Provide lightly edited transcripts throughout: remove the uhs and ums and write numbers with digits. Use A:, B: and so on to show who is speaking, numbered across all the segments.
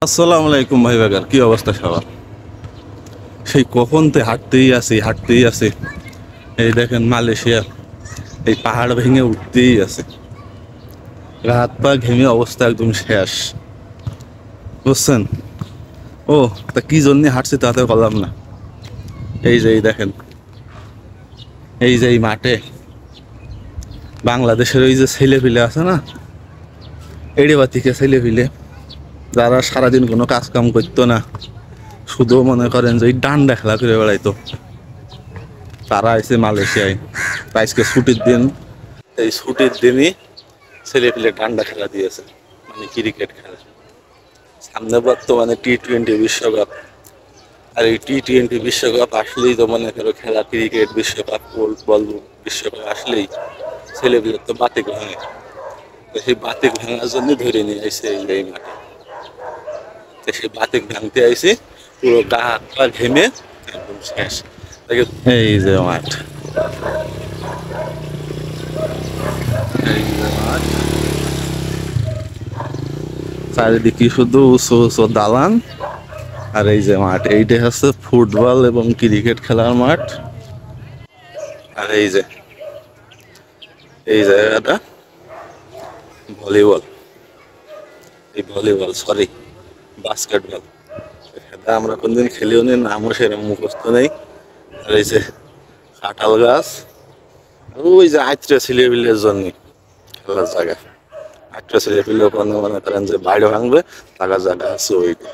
A: আসসালামু আলাইকুম ভাই বাগার, কি অবস্থা সবার? সেই কখন তে হাঁটতেই আছি। এই দেখেন মালয়েশিয়া এই পাহাড় ভেঙে উঠতেই আছে। হাত পা ঘেমে অবস্থা একদম শেষ, বুঝছেন? ও, তা কি জন্য হাঁটছি তাতে বললাম না। এই দেখেন, এই যে এই মাঠে বাংলাদেশের ওই যে ছেলে পিলে আছে না, এড়ে বাতিকে ছেলে পিলে, যারা সারাদিন কোনো কাজ কাম করতো না, শুধু মনে করেন যে এই ডান্ডা খেলা করে বেড়াইতো, তারা আইছে মালয়েশিয়ায়। আজকে ছুটির দিন, এই ছুটির দিনই ছেলে পেলে ডান্ডা খেলা দিয়েছে, মানে ক্রিকেট খেলা। সামনে বর্তমানে টি-20 বিশ্বকাপ, আর এই টি-20 বিশ্বকাপ আসলেই তো মনে করো খেলা, ক্রিকেট বিশ্বকাপ, ফুটবল বিশ্বকাপ আসলেই ছেলে পেলে তো বাতিক ভাঙে। তো সেই বাতিক ভাঙার জন্য ধরে নিয়ে আইসে এই মাঠে। তো সেই বাতিক ভাঙতে আইসি, পুরো গা হাত পা ঘেমে একদম শেষ। এই যে মাঠ, চারিদিকে শুধু উঁচু উঁচু দালান, আর এই যে মাঠ, এইটা হচ্ছে ফুটবল এবং ক্রিকেট খেলার মাঠ। আর এই জায়গাটা ভলিবল, সরি, বাস্কেটবল। এটা আমরা কোনদিন খেলিও নি, নামও সেরকম মুখস্থ নেই। আর এই যে কাঁঠাল গাছ, ওই যে আইত্রে ছেলেপিলের জন্য খেলার জায়গা। আইত্রে ছেলেপিলে ওখানে মনে করেন যে বাইরে ভাঙবে, থাকার জায়গা আছে ওইটা।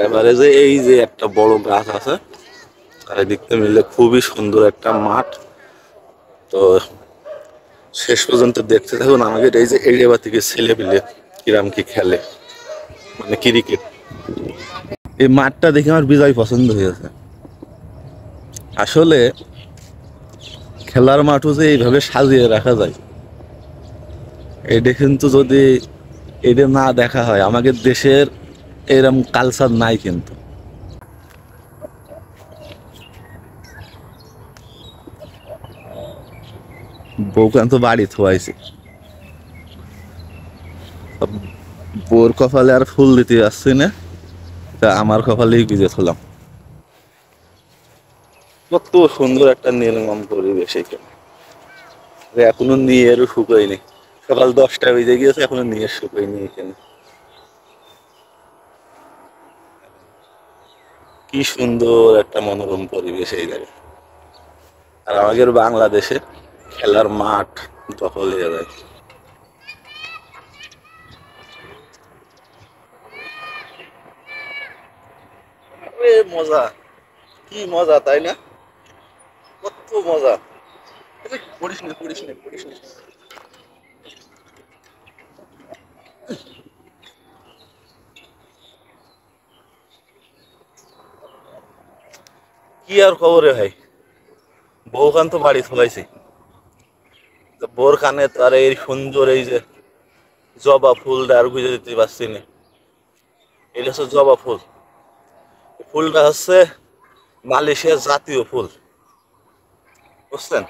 A: এবারে যে এই যে একটা বড় গাছ আছে, চারিদিকটা মিলে খুবই সুন্দর একটা মাঠ। তো শেষ পর্যন্ত দেখতে থাকুন আমাকে। এই যে এরিয়া থেকে ছেলে পেলে কিরাম কি খেলে, মানে ক্রিকেট। এই মাঠটা দেখে আমার বিজয় পছন্দ হয়েছে। আসলে খেলার মাঠও যে এইভাবে সাজিয়ে রাখা যায়, এটা কিন্তু যদি এটা না দেখা হয়, আমাদের দেশের এরম কালচার নাই কিন্তু। বউকান তো বাড়ি থুয়াইছে, বোর কপালে আর ফুল দিতে আসছি না, তা আমার কপালেই গুজে থলাম। কত সুন্দর একটা নির্মম পরিবেশ এখানে, এখনো নিয়েরও শুকোয়নি। সকাল 10টা বেজে গিয়েছে, এখনো নিয়ে শুকোয়নি এখানে। কি সুন্দর একটা মনোরম পরিবেশ এই জায়গায়। আর আমাদের বাংলাদেশে খেলার মাঠ দখল হয়ে যায়। মজা, কি মজা তাই না? কত মজা! পড়িস না। কি আর খবরে ভাই, বউখান তো বাড়ি থলাইছে। বোর খানে তার এই সুন্দর এই যে জবা ফুলটা আর বুঝে দিতে পারছি না। এটা হচ্ছে জবা ফুল। ফুলটা হচ্ছে মালয়েশিয়ার জাতীয় ফুল, বুঝছেন?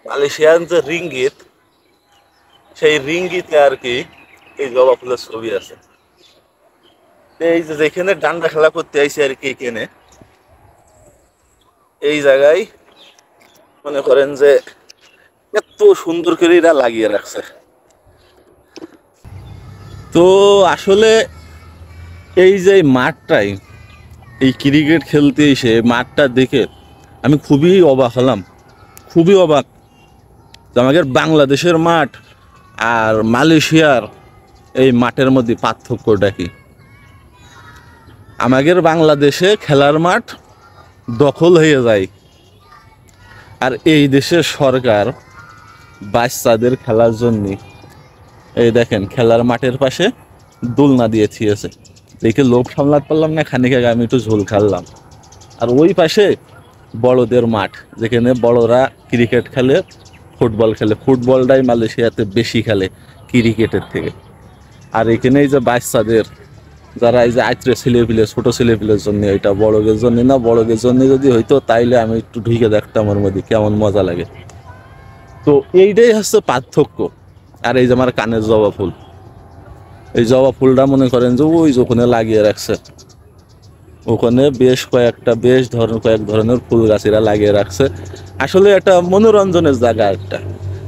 A: মালয়েশিয়ার যে রিঙ্গিত, সেই রিঙ্গিতে আর কি এই জবা ফুলের ছবি আছে। এই যে যেখানে ডান্ডা খেলা করতে আইসি আর কি, এখানে এই জায়গায় মনে করেন যে এত সুন্দর করে এরা লাগিয়ে রাখছে। তো আসলে এই যে মাঠটাই, এই ক্রিকেট খেলতে এসে মাঠটা দেখে আমি খুবই অবাক হলাম, খুবই অবাক। যে আমাদের বাংলাদেশের মাঠ আর মালয়েশিয়ার এই মাঠের মধ্যে পার্থক্যটা কি? আমাদের বাংলাদেশে খেলার মাঠ দখল হয়ে যায়, আর এই দেশের সরকার বাচ্চাদের খেলার জন্য এই দেখেন খেলার মাঠের পাশে দোলনা দিয়ে থিয়েছে। দেখে লোভ সামলাতে পারলাম না, খানিক আগে আমি একটু ঝোল খাইলাম। আর ওই পাশে বড়দের মাঠ, যেখানে বড়রা ক্রিকেট খেলে, ফুটবল খেলে। ফুটবলটাই মালয়েশিয়াতে বেশি খেলে ক্রিকেটের থেকে। আর এখানে এই যে বাচ্চাদের, যারা এই যে আইত্রে ছেলেপিলে, ছোট ছেলেপিলের জন্য, এটা বড়দের জন্য না। বড়দের জন্য যদি হইতো তাইলে আমি একটু ঢুকে দেখতাম ওর মধ্যে কেমন মজা লাগে। তো এইটাই হচ্ছে পার্থক্য। আর এই যে আমার কানের জবা ফুল, এই জবা ফুলটা মনে করেন যে ওই যে ওখানে লাগিয়ে রাখছে, ওখানে বেশ কয়েক ধরনের ফুল গাছ এরা লাগিয়ে রাখছে। আসলে একটা মনোরঞ্জনের জায়গা একটা।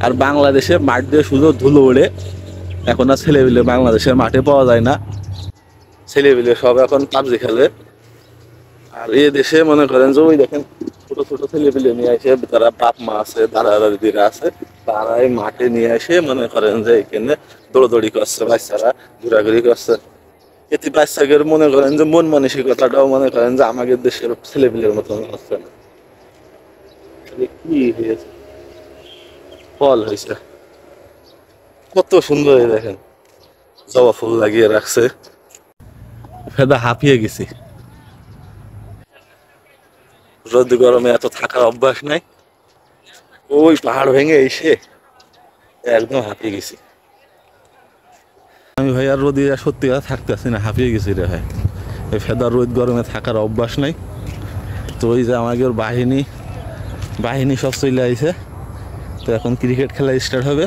A: আর বাংলাদেশে মাঠ দিয়ে শুধু ধুলো ওড়ে, এখন আর ছেলেপিলে বাংলাদেশের মাঠে পাওয়া যায় না, ছেলেপিলে সব এখন পাবজি খেলে। আর এই দেশে মনে করেন যে ওই দেখেন ছোট ছোট ছেলেপিলে নিয়ে আসে, তারা বাপ মা আছে, দাদা দাদিরা আছে, তারা এই মাঠে নিয়ে এসে মনে করেন যে এখানে দৌড়দৌড়ি করছে, বাচ্চারা ঘোরাঘুরি করছে। এতে বাচ্চাদের মনে করেন যে মন মানসিকতাটাও মনে করেন যে আমাদের দেশের ছেলেপিলের মতন হচ্ছে না। কি হয়েছে, ফল হয়েছে কত সুন্দর, দেখেন জবা ফুল লাগিয়ে রাখছে। ফেদা হাঁপিয়ে গেছি, রোদ গরমে এত থাকার অভ্যাস নাই, ওই পাহাড় ভেঙে এসে একদম হাঁপিয়ে গেছি আমি ভাই। আর রোদে সত্যি কথা থাকতেছি না, হাঁপিয়ে গেছি রে ভাই। এই ফেদার রোদ গরমে থাকার অভ্যাস নাই। তো ওই যে আমাদের বাহিনী সব চলে আইছে, তো এখন ক্রিকেট খেলা স্টার্ট হবে।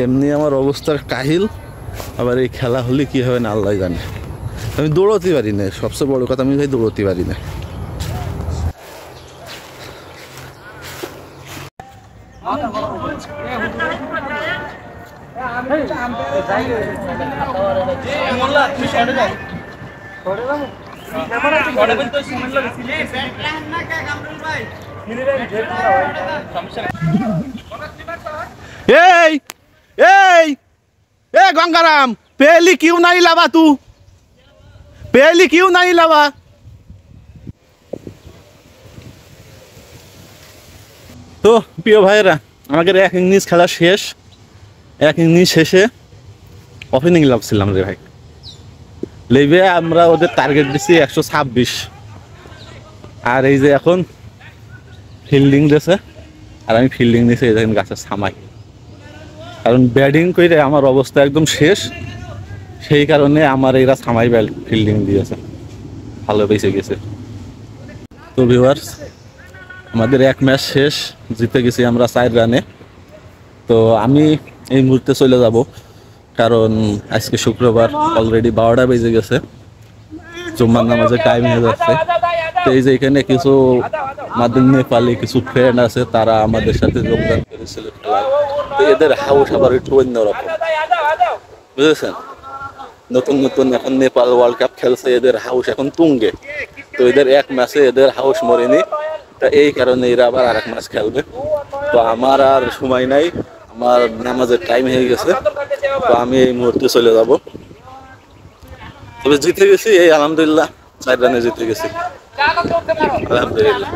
A: এমনি আমার অবস্থার কাহিল, আবার এই খেলা হলে কি হবে না আল্লাহ জানে। আমি দৌড়তে পারি না, সবচেয়ে বড় কথা আমি ভাই দৌড়তে পারি না। এই এই ए गंगाराम पहली क्यों नहीं लावा तू, पहली क्यों नहीं लावा। তো প্রিয় ভাইয়েরা, আমাদের এক ইনিংস খেলা শেষ, এক ইনিংস শেষে ওপেনিং লাগছিলাম রে ভাই। লেবে আমরা ওদের টার্গেট দিচ্ছি 126, আর এই যে এখন ফিল্ডিং দিয়েছে, আর আমি ফিল্ডিং নিয়েছি এই দেখেন গাছের ছামাই। কারণ ব্যাটিং করে আমার অবস্থা একদম শেষ, সেই কারণে আমার এরা ছামাই ফিল্ডিং দিয়েছে, ভালো বেঁচে গেছে। তো ভিউয়ার্স, আমাদের এক ম্যাচ শেষ, জিতে গেছি আমরা 4 রানে। তো আমি এই মুহূর্তে চলে যাব, কারণ আজকে শুক্রবার, অলরেডি 12টা বেজে গেছে, জুম্মার নামাজের টাইম হয়ে যাচ্ছে। তো এই যে এখানে কিছু আমাদের নেপালি কিছু ফ্রেন্ড আছে, তারা আমাদের সাথে যোগদান করেছিল খেলায়। তো এদের হাউস আবার একটু অন্যরকম, বুঝেছেন। নতুন নতুন এখন নেপাল ওয়ার্ল্ড কাপ খেলছে, এদের হাউস এখন তুঙ্গে। তো এদের এক ম্যাচে এদের হাউস মরেনি, তা এই কারণে এরা আবার আরেক ম্যাচ খেলবে। তো আমার আর সময় নাই, আমার নামাজের টাইম হয়ে গেছে, তো আমি এই মুহূর্তে চলে যাব। তবে জিতে গেছি, এই আলহামদুলিল্লাহ, 4 রানে জিতে গেছি, আলহামদুলিল্লাহ।